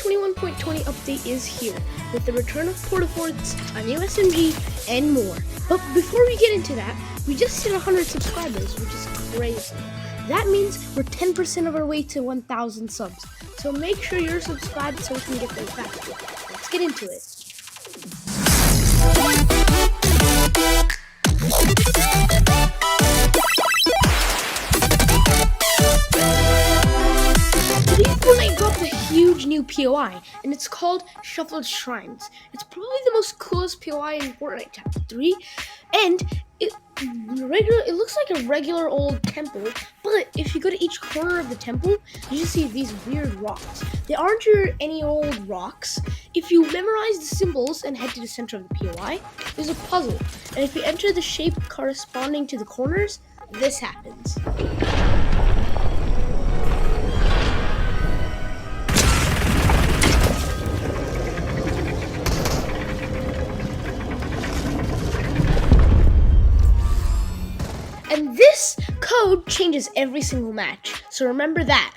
21.20 update is here, with the return of Portaforts, a new SMG, and more. But before we get into that, we just hit 100 subscribers, which is crazy. That means we're 10% of our way to 1,000 subs. So make sure you're subscribed so we can get there faster. Let's get into it. Fortnite dropped a huge new POI, and it's called Shuffled Shrines. It's probably the most coolest POI in Fortnite Chapter 3, and it looks like a regular old temple, but if you go to each corner of the temple, you just see these weird rocks. They aren't any old rocks. If you memorize the symbols and head to the center of the POI, there's a puzzle, and if you enter the shape corresponding to the corners, this happens. And this code changes every single match, so remember that.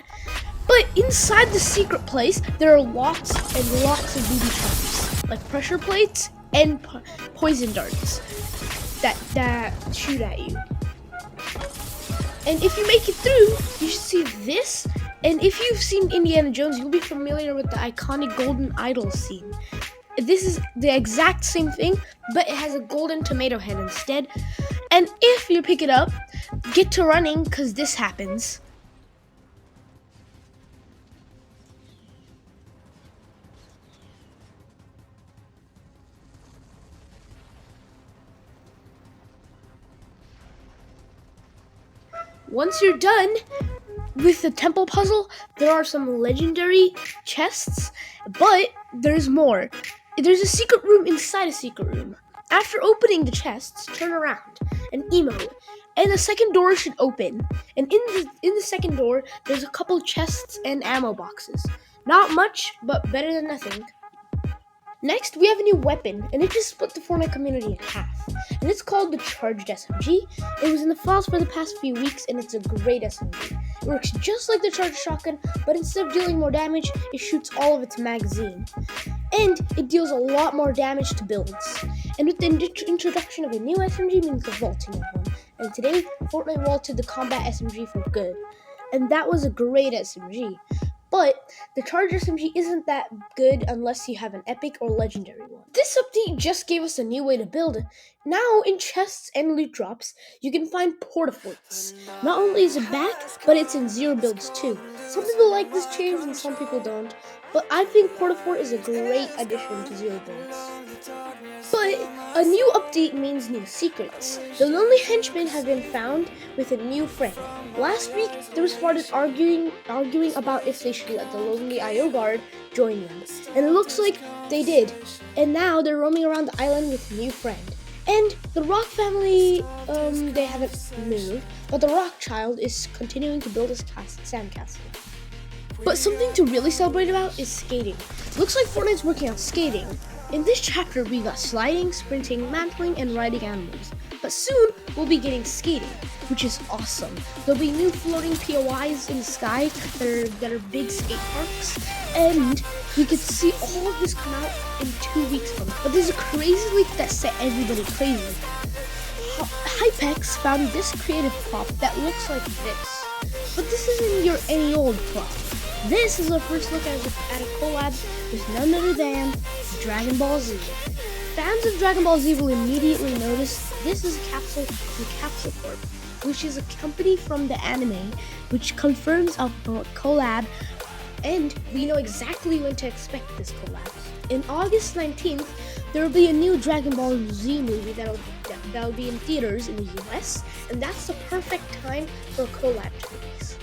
But inside the secret place, there are lots and lots of booby traps, like pressure plates and poison darts that shoot at you. And if you make it through, you should see this. And if you've seen Indiana Jones, you'll be familiar with the iconic golden idol scene. This is the exact same thing, but it has a golden tomato head instead. And if you pick it up, get to running, because this happens. Once you're done with the temple puzzle, there are some legendary chests, but there's more. There's a secret room inside a secret room. After opening the chests, turn around and emote, and the second door should open. And in the second door, there's a couple chests and ammo boxes. Not much, but better than nothing. Next, we have a new weapon, and it just split the Fortnite community in half. And it's called the Charged SMG. It was in the files for the past few weeks, and it's a great SMG. It works just like the Charged Shotgun, but instead of dealing more damage, it shoots all of its magazine. And it deals a lot more damage to builds. And with the introduction of a new SMG means the vaulting of one. And today, Fortnite vaulted the Combat SMG for good. And that was a great SMG. But the Charged SMG isn't that good unless you have an epic or legendary one. This update just gave us a new way to build. Now in chests and loot drops, you can find Portaforts. Not only is it back, but it's in zero builds too. Some people like this change and some people don't. But I think Portafort is a great addition to zero builds. But a new update means new secrets. The lonely henchmen have been found with a new friend. Last week, they were spotted arguing about if they should let the lonely IO guard join them. And it looks like they did. And now they're roaming around the island with a new friend. And the Rock family, they haven't moved, but the Rock child is continuing to build his sandcastle. But something to really celebrate about is skating. Looks like Fortnite's working on skating. In this chapter, we got sliding, sprinting, mantling, and riding animals. But soon, we'll be getting skating, which is awesome. There'll be new floating POIs in the sky that are big skate parks, and we could see all of this come out in 2 weeks from now. But there's a crazy leak that set everybody crazy. Hypex found this creative prop that looks like this. But this isn't any old prop. This is our first look at a collab with none other than Dragon Ball Z. Fans of Dragon Ball Z will immediately notice this is a capsule from Capsule Corp, which is a company from the anime, which confirms our collab, and we know exactly when to expect this collab. In August 19th, there will be a new Dragon Ball Z movie that'll be in theaters in the US, and that's the perfect time for a collab to release.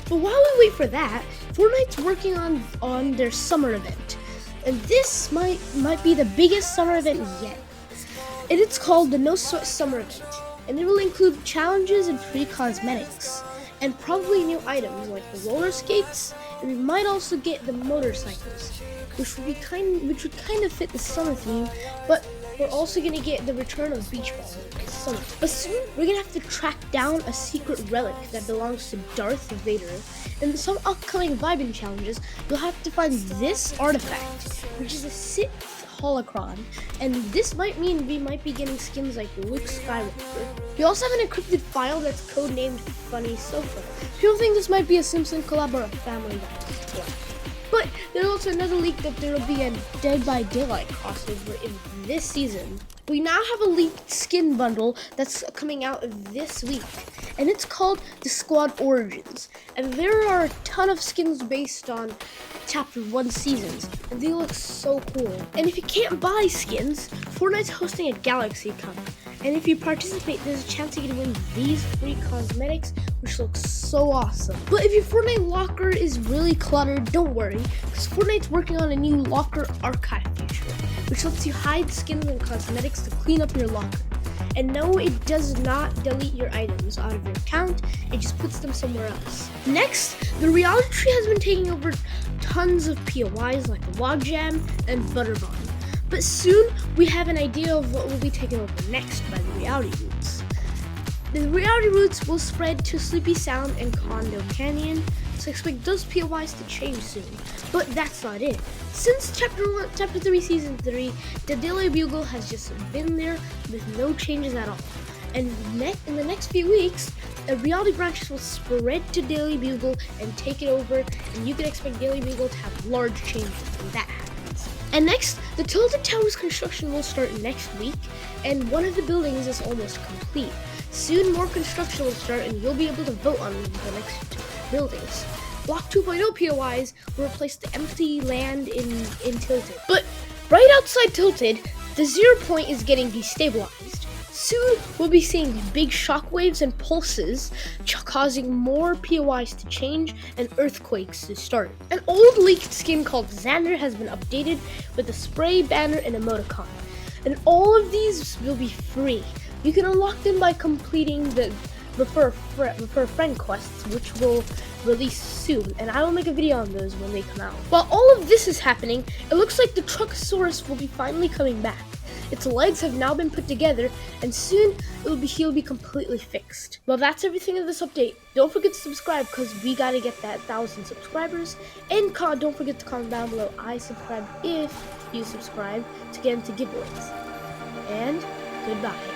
But while we wait for that, Fortnite's working on their summer event. And this might be the biggest summer event yet. And it's called the No Sweat Summer Event. And it will include challenges and free cosmetics. And probably new items like the roller skates And we might also get the motorcycles, which would kind of fit the summer theme, but we're also gonna get the return of beach balls this summer. But soon we're gonna have to track down a secret relic that belongs to Darth Vader. In some upcoming vibing challenges, you'll have to find this artifact, which is a Sith holocron, and this might mean we might be getting skins like Luke Skywalker. We also have an encrypted file that's codenamed Funny Sofa. People think this might be a Simpson collab or a Family Guy. But there's also another leak that there will be a Dead by Daylight crossover in this season. We now have a leaked skin bundle that's coming out this week, and it's called the Squad Origins. And there are a ton of skins based on Chapter 1 seasons, and they look so cool. And if you can't buy skins, Fortnite's hosting a Galaxy Cup. And if you participate, there's a chance you can win these free cosmetics, which looks so awesome. But if your Fortnite locker is really cluttered, don't worry, because Fortnite's working on a new locker archive feature, which lets you hide skins and cosmetics to clean up your locker. And no, it does not delete your items out of your account, it just puts them somewhere else. Next, the reality tree has been taking over tons of POIs like Logjam and Butterbomb. But soon, we have an idea of what will be taken over next by the reality roots. The reality roots will spread to Sleepy Sound and Condo Canyon, so expect those POIs to change soon. But that's not it. Since Chapter 3 Season 3, the Daily Bugle has just been there with no changes at all. And in the next few weeks, the reality branches will spread to Daily Bugle and take it over, and you can expect Daily Bugle to have large changes when that happens. And next, the Tilted Towers construction will start next week, and one of the buildings is almost complete. Soon more construction will start, and you'll be able to vote on the next buildings. Block 2.0 POIs will replace the empty land in Tilted. But right outside Tilted, the 0 point is getting destabilized. Soon, we'll be seeing big shockwaves and pulses, causing more POIs to change and earthquakes to start. An old leaked skin called Xander has been updated with a spray, banner, and emoticon. And all of these will be free. You can unlock them by completing the Refer a Friend quests, which will release soon, and I will make a video on those when they come out. While all of this is happening, it looks like the Truckosaurus will be finally coming back. Its legs have now been put together, and soon he'll be completely fixed. Well, that's everything in this update. Don't forget to subscribe, because we gotta get that 1,000 subscribers. And don't forget to comment down below I subscribe if you subscribe to get into giveaways. And goodbye.